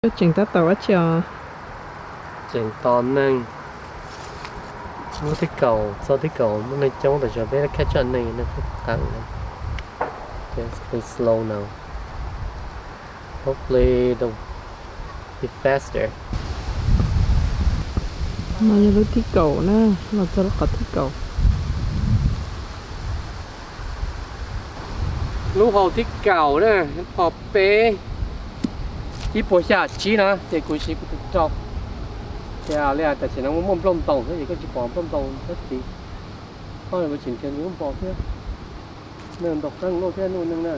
chỉnh ta tàu chưa chỉnh tòn nâng mua thích cầu sau thích cầu muốn lên chống để cho bé catch up này nó tăng này. Just go slow now. Hopefully it'll be faster. mà như lúc thích cầu nè là cho nó có thích cầu Lúc hậu thích cầu nè họ bé chỉ bỏ xa chỉ nè thì cũng chỉ có trọc thì à lẽ tại sao nó muốn bông tông thế thì có chỉ bỏ bông tông thế thì thôi là chỉnh tiền cũng bỏ thế nên đọc răng lô thế luôn nè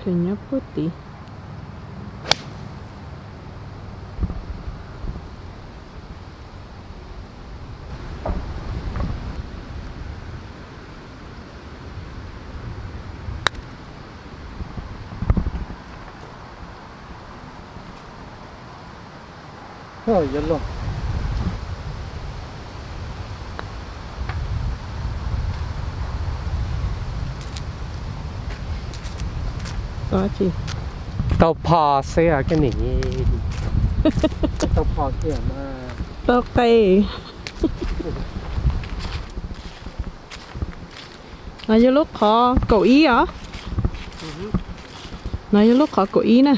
kayaknya putih rồi dân luôn đó chị tàu phò xe à cái này tàu phò xe mà tao cây là như lúc họ cậu ý hả là như lúc họ cậu ý nè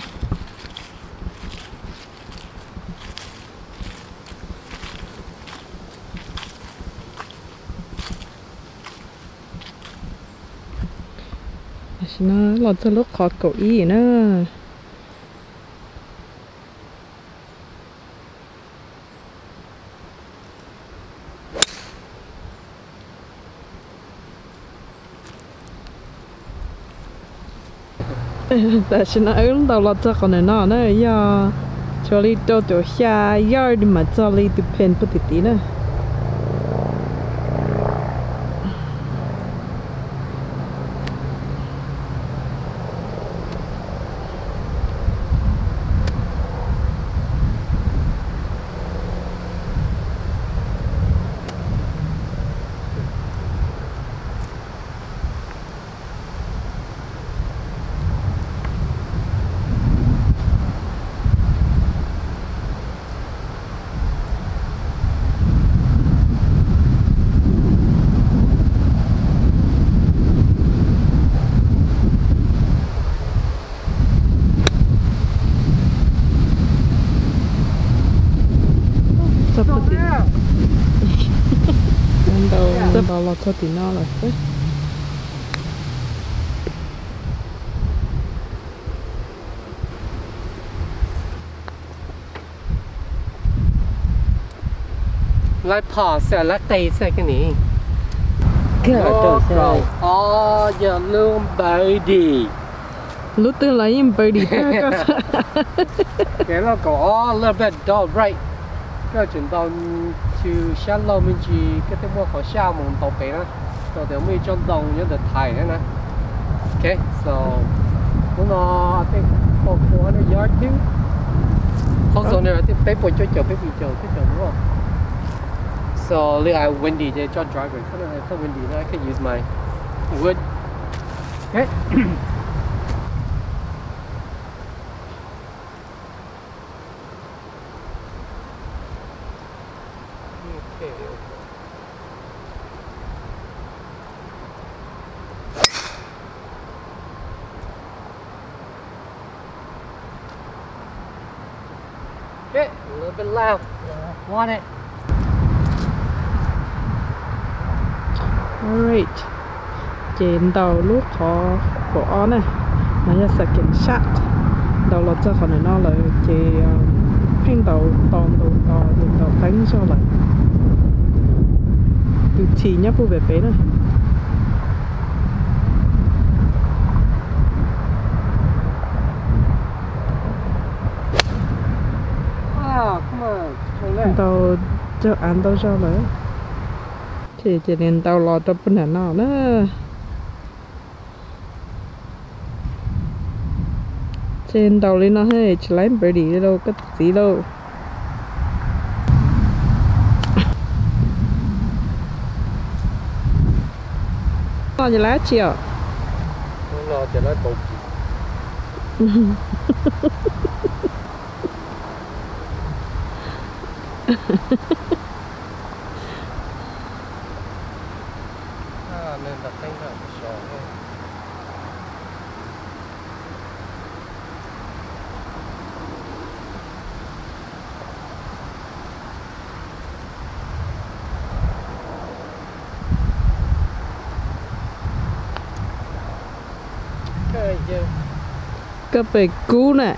nó là cho lúc họ cậu ý nữa tại sao nó ứng đầu là cho con này nó nữa giờ cho đi đâu chỗ xa giờ đi mà cho đi từ pen bút tí nữa đầu là cho tí nó rồi lại phò xe lại tây xe cái này giờ luôn birdie lúc tư lấy em birdie cái nó có little bit dull right cái chuyển tàu to shallow mình chỉ cái tên mua khó sao mà tàu bé đó rồi để mình cho đồng như được thải nữa nè okay so nó I think for 400 yards too also there I think paper cho cái chỗ đúng không so like I windy để cho driver kind of windy now I can use my wood okay Okay, a little bit loud. Want it? alright trên đầu lúc họ bỏ này nó là second shot đầu là cho con này nó là chỉ phanh đầu toàn đầu to thì đầu đánh cho lại từ chỉ nhá bu về bé này tàu cho ăn tàu cho lại chỉ nên tàu lọt trong bên này nó nữa trên tàu lên nó hơi chỉ lấy birdie đâu có gì đâu Lo gì lá chiều. Nó lo cho nó bột. Nên đặt thanh thảo sò thôi. Cái bể cú nè.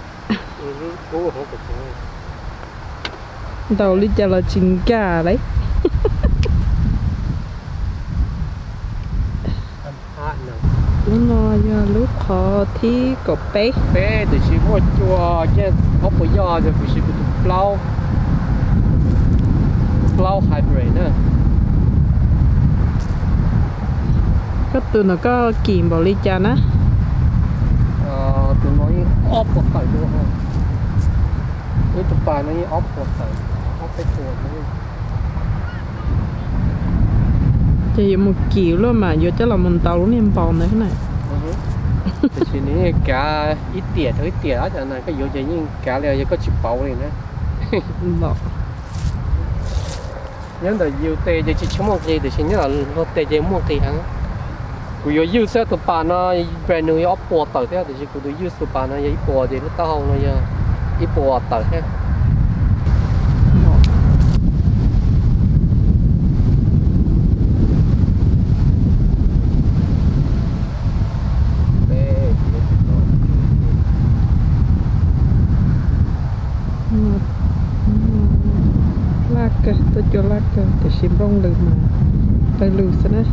Cú không được. Đầu đi cho là chín cả đấy. Nó giờ lúc họ thì có bé Bé thì chỉ mua chua chứ không có do thì phải chỉ có plow hybrid nữa. có từ nó có kìm bảo ly cha á. Tụi nói ốp một tẩy luôn không? Cái tụi bà nó ốp một tẩy, ốp cái chuột nữa. Chỉ một kiểu luôn mà vô cho là mình tàu luôn em bòn này thế này. Thì chỉ ní cả ít tiệt á cho nên cái vô chỉ như cả là có chụp bầu này nữa. Đó. Nhớ là yêu tê chỉ chấm một gì thì chỉ nhớ là nó tê chỉ một thì hả? Cú yêu sao tụi bà nó brand new ốp bò tẩy thế thì chỉ cú yêu tụi bà nó ít bò thì nó tao nó giờ ít bò tẩy ha. Tôi cho lát để xem rong lừ mà tay lừ sẽ đấy.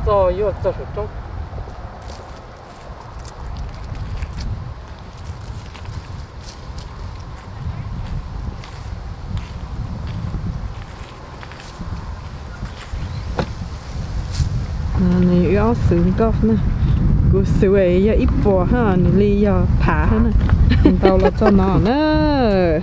Rồi vô cho sụt trong. Này yếu sướng góc nè. Cú sướng ấy ít bò ha, này ly giờ thả hết nè. Tao là cho nó nè.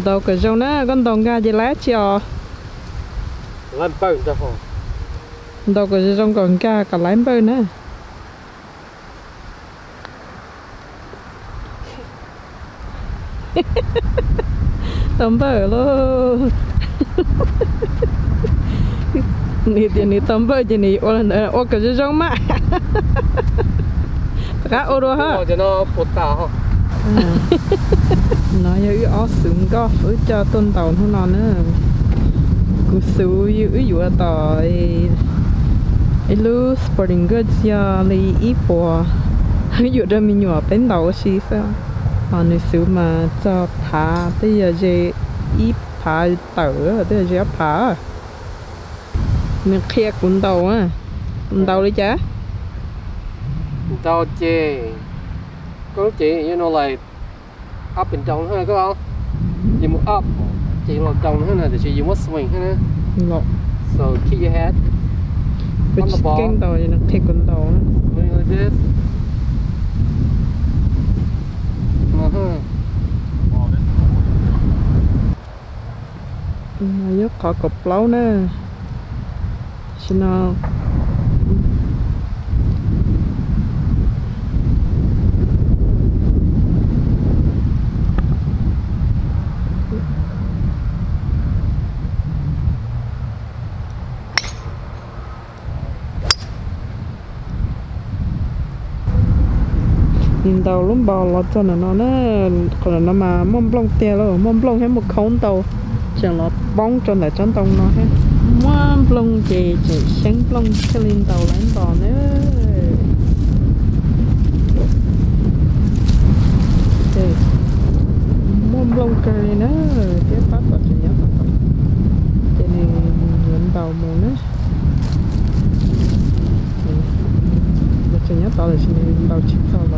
Đâu cái trong đó con đồng ga gì lá chiều. Làm bơm ra hồ. Đâu cái trong còn ga cả lái bơm nữa. Tấm bơ luôn. Nị tiền nị tấm bơ chỉ nị ô cái trong mà. Cá ô đồ ha. Cho nó bột tàu. Nó yêu ó sướng có với cho tôn tàu thôi nó nữa. Cú sưu yêu dụ tỏi lu sporting goods ya li ít bò dụ ra mình nhỏ bên đầu xí sao mà người sưu mà cho thả bây giờ gì ít thả tở bây giờ thả mình kia cuốn tàu á cuốn tàu đi chả tàu chê có chị you know like up and down ha có không? Chỉ một up, chỉ một down thế này thì chỉ một swing thế này. Lọ. So keep your head on the ball. Kênh tàu thì nó thiệt con tàu nữa. Like this. Nó nhớ khỏi cột lâu nữa. Xin nào. Tàu lắm bò lọt cho nó còn nó mà mông blong tè rồi mông blong hay một khống tàu chẳng lọt bóng cho lại chắn tông nó hết mông blong chỉ sáng blong cho lên tàu lái bò nữa mông blong cây nữa tiếp phát vào chuyện nhớ cho nên dẫn tàu mù nữa tao là xin tao chỉ tao là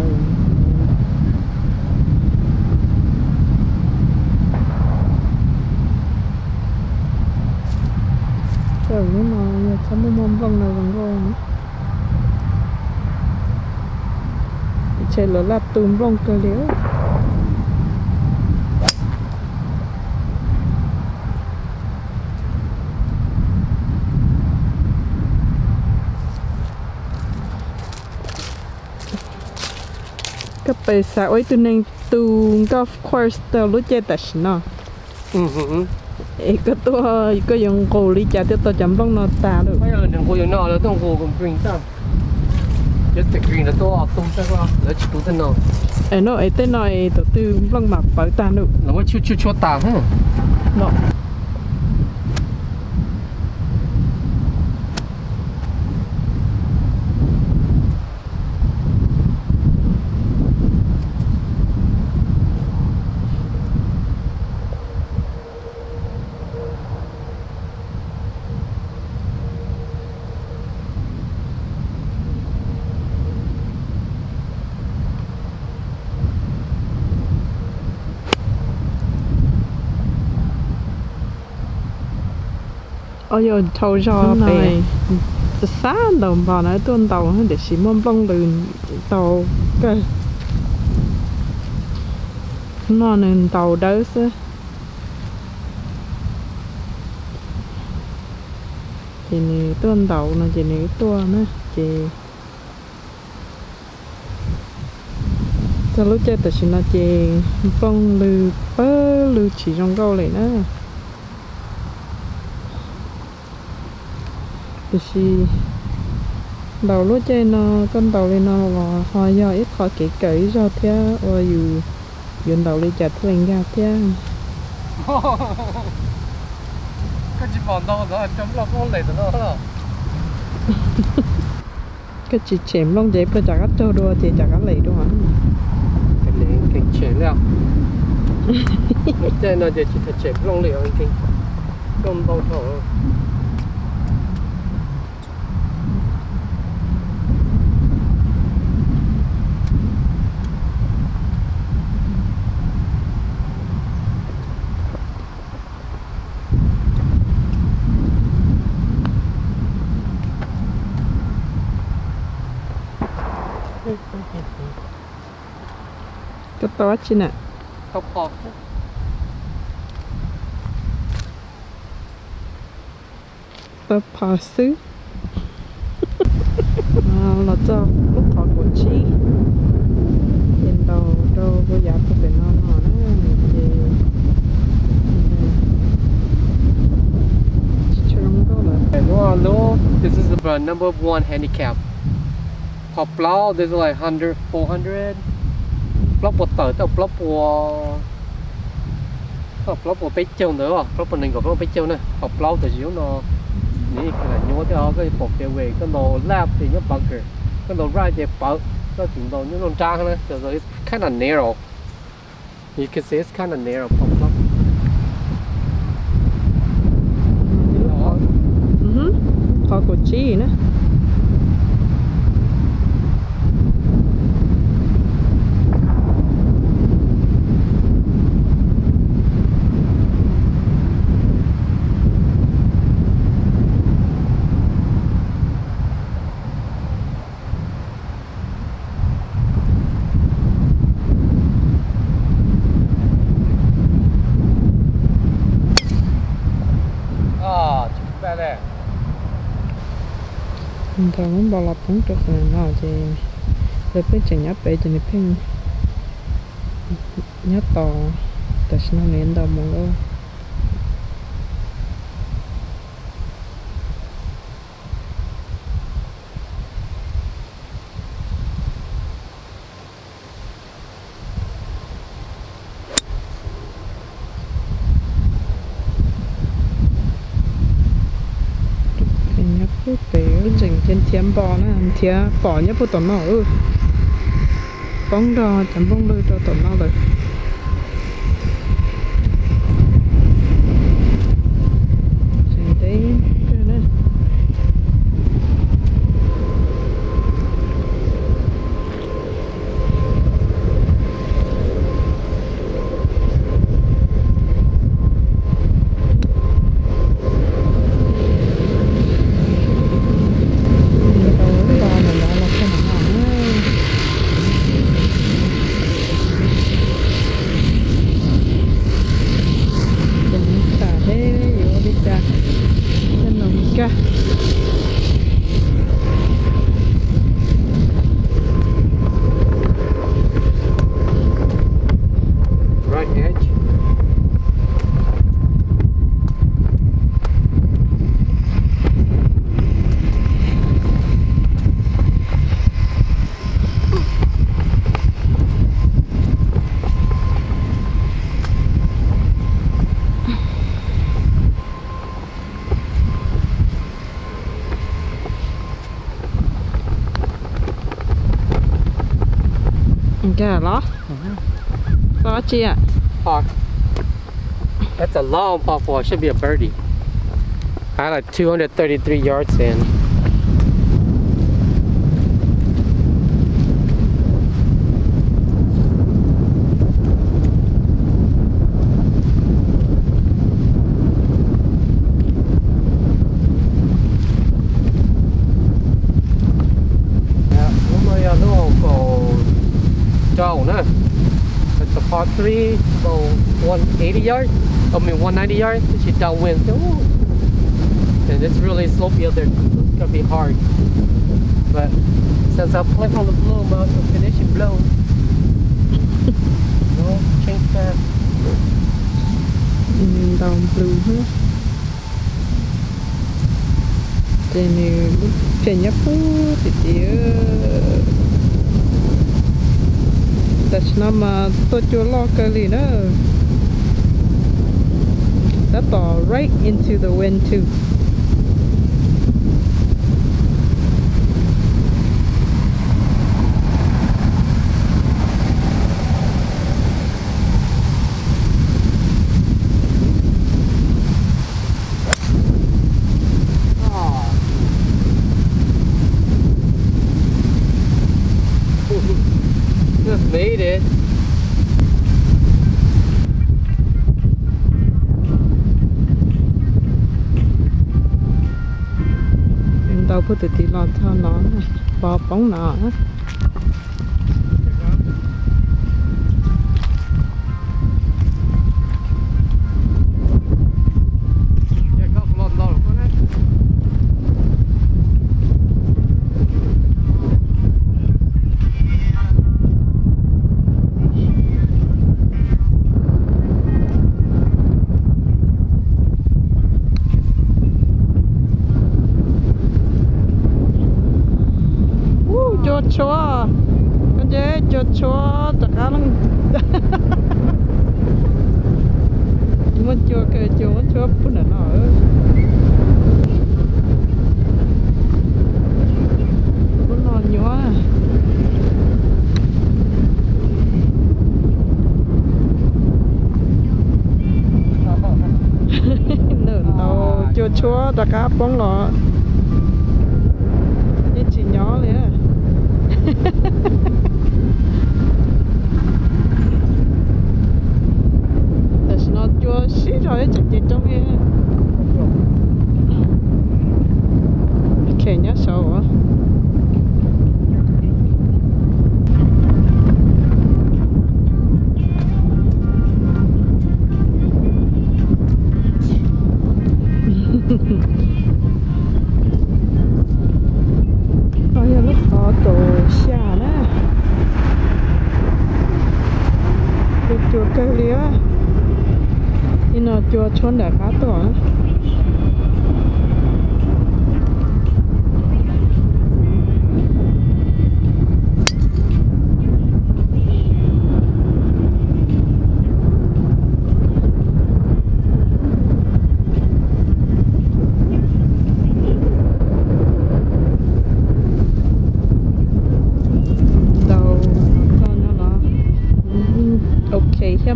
trời nếu mà sao mới mong vòng này vòng rồi chơi lỡ lạp tùm vòng cơ liễu cái bề xã ấy tụi nên tu golf course tao lúc chơi tại nó cái tôi có dùng cổ lý trả tiếp tôi chấm vòng nó ta được bây giờ đừng có dùng nó là tôi có cùng green ta just the green là tôi tung ra qua để chỉ tu tên nó nó ấy tên này tôi tư vòng mặt bảo ta được là mới chưa ta ha nó ôi giờ thâu cho này sáng đầu vào nói tuần đầu để xí mông bông lươn tàu cái nó nên tàu đỡ chứ thì này tuần đầu là chỉ này tua nữa chỉ cho lúc chơi thì xin là chỉ bông lư bơ lư chỉ trong câu này nữa thì đầu lúc chơi nó con đầu lên nó là hoa do ít khó kỹ kỹ cho thế và dù đầu đi chặt lên ra thế cái chỉ còn đâu đó trong lo con này nó đó cái chị chém lông giấy bây giờ các trâu đua chị chả có lấy đâu hả cái này cái chém leo chơi nó chỉ phải chém lông liệu cái không bao thổ cái to chứ nè không khó tớ phá xứ là cho lúc thọ của chi trên đầu đâu có giá của cái non họ đó thì trong đó là no, this is the number one handicap. For plow, there's like 100, 400. Plow một tờ, tao plow một bế châu nữa, plow một nền của plow bế châu này. Hoặc plow từ dưới nó, ní cái là nhớ theo cái bột tiêu về, cái đồ left thì nhớ bunker, cái đồ right thì bự, cái chuyện đồ nhớ lon trang này, so it's kind of narrow. You can see it's kind of narrow, plow. thọ của chi nữa thằng muốn bao lọc cũng được rồi nào thì để biết chẳng nhấp bể thì nên nhấp to tại sao nó lên đâu mà lo chỉnh trên thiếm bò nữa thía bò nhá bút tổn nó bóng đo chấm bông lư cho tổn nó rồi chỉnh đấy cái nữa Right edge. Kìa đó. Đó chị ạ. Par. That's a long par 4. Should be a birdie. I like 233 yards in. It's a par 3, about 180 yards. I mean 190 yards. She downwind. Ooh. And it's really slopey out there. It's gonna be hard. But since I play from the blue, I'm going to finish it blown. No, change that. Down blue hết. Trên này trên nhấp thì tía. That's not my tôi chưa lo cái gì nữa. That's all right into the wind too. Just made it. Đâu có tự lo cho nó bỏ bóng nó. Chúa con dễ cho chúa tất cả lắm muốn chúa cái chúa muốn chúa bún ở nó bún non nhúa nở tàu cho chúa tất cả bóng lọ đi chỉ nhỏ liền That's not your shit rồi chắc chắn trong kia kể nhá sâu á bây giờ lúc đó tổ xa nè chùa cây lía thì nó chùa trốn đã khá tổ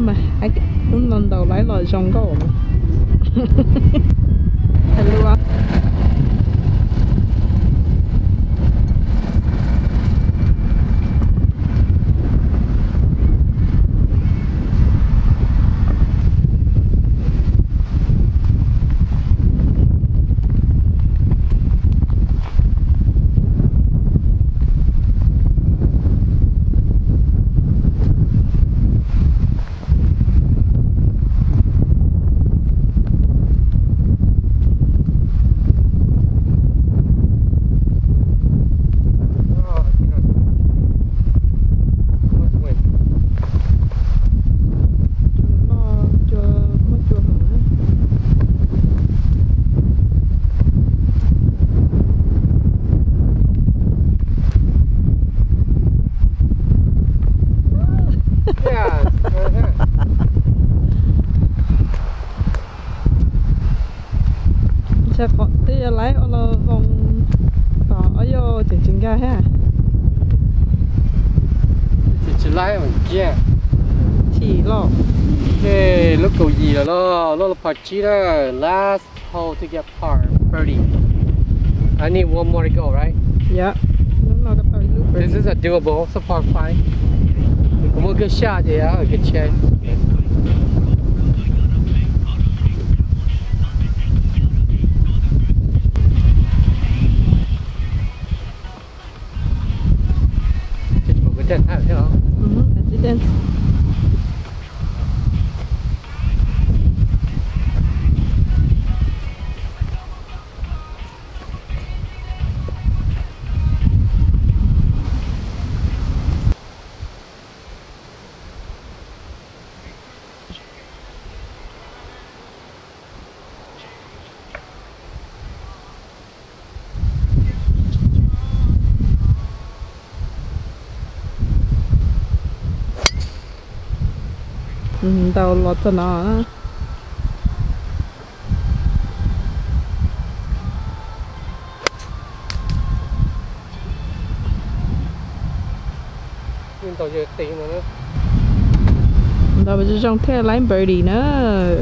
mà ai cũng lần đầu lấy lời trong có ổn hello ra ha. Chỉ lái mà kia. Chỉ lo. Hey, lúc cầu gì rồi đó, lúc là part chi đó, last hole to get par birdie. I need one more to go, right? Dạ. Nó có tới lúc This is a doable, it's a par 5. Có một good shot vậy á, good chance. Một cái trận hay thế không? Accident. Tao lọt cho nó. Nhưng tao giờ tiền rồi nữa. Tao bây giờ trong theo lái birdie nữa.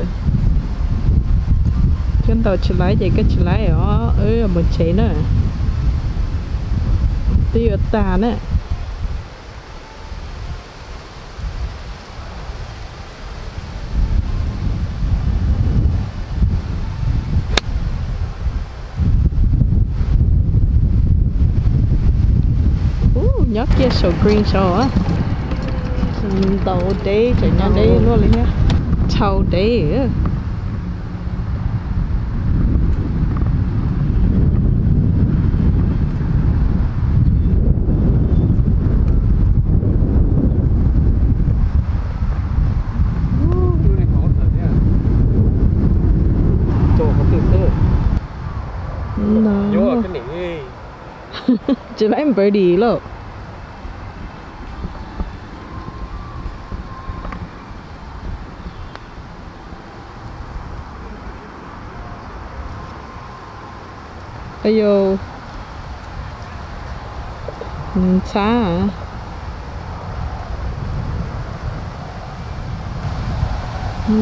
Chúng tao chỉ lái vậy cái chỉ lái ở một chế nữa. Tiêu ta nữa. Nhớ kia sầu green sầu á. Đầu đế chạy nhanh đế luôn lên nhá. Chầu đế á. Vô ở cái nỉ. Chỉ lấy em birdie luôn. Ayo. Xa à?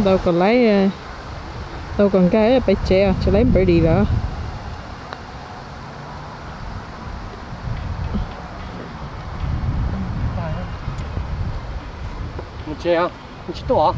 Đâu còn lấy đâu còn cái phải che cho lấy birdie đó. Một chè không? Một chút tổ